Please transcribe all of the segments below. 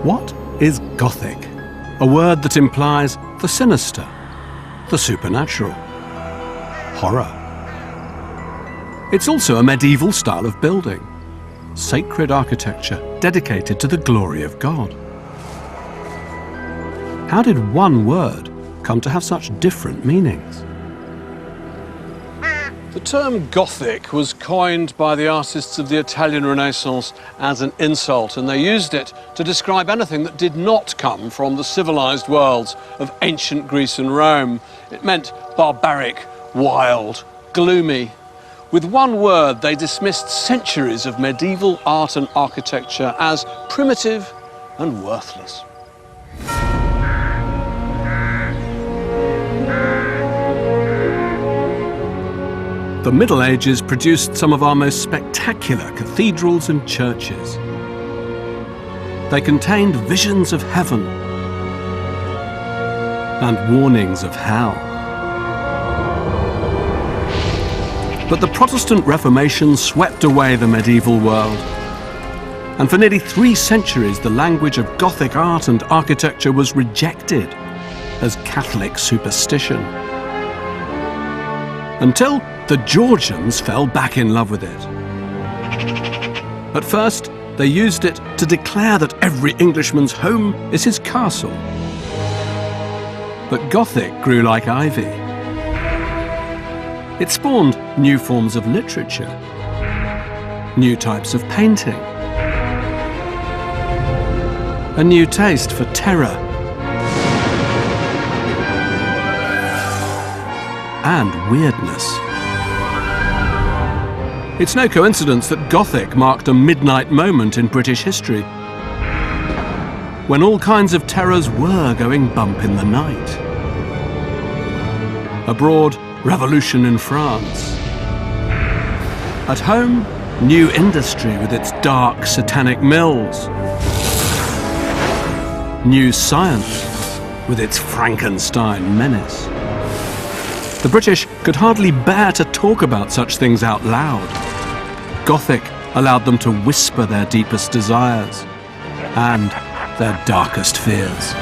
What is Gothic? A word that implies the sinister, the supernatural, horror. It's also a medieval style of building, sacred architecture dedicated to the glory of God. How did one word come to have such different meanings? The term Gothic was coined by the artists of the Italian Renaissance as an insult, and they used it to describe anything that did not come from the civilized worlds of ancient Greece and Rome. It meant barbaric, wild, gloomy. With one word, they dismissed centuries of medieval art and architecture as primitive and worthless. The Middle Ages produced some of our most spectacular cathedrals and churches. They contained visions of heaven and warnings of hell. But the Protestant Reformation swept away the medieval world. And for nearly 3 centuries, the language of Gothic art and architecture was rejected as Catholic superstition. Until the Georgians fell back in love with it. At first, they used it to declare that every Englishman's home is his castle. But Gothic grew like ivy. It spawned new forms of literature, new types of painting, a new taste for terror, and weirdness. It's no coincidence that Gothic marked a midnight moment in British history, when all kinds of terrors were going bump in the night. Abroad, revolution in France. At home, new industry with its dark satanic mills. New science with its Frankenstein menace. The British could hardly bear to talk about such things out loud. Gothic allowed them to whisper their deepest desires and their darkest fears.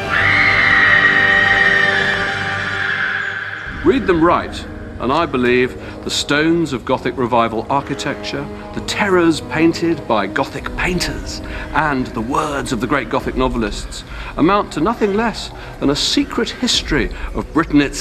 Read them right, and I believe the stones of Gothic revival architecture, the terrors painted by Gothic painters, and the words of the great Gothic novelists amount to nothing less than a secret history of Britain itself.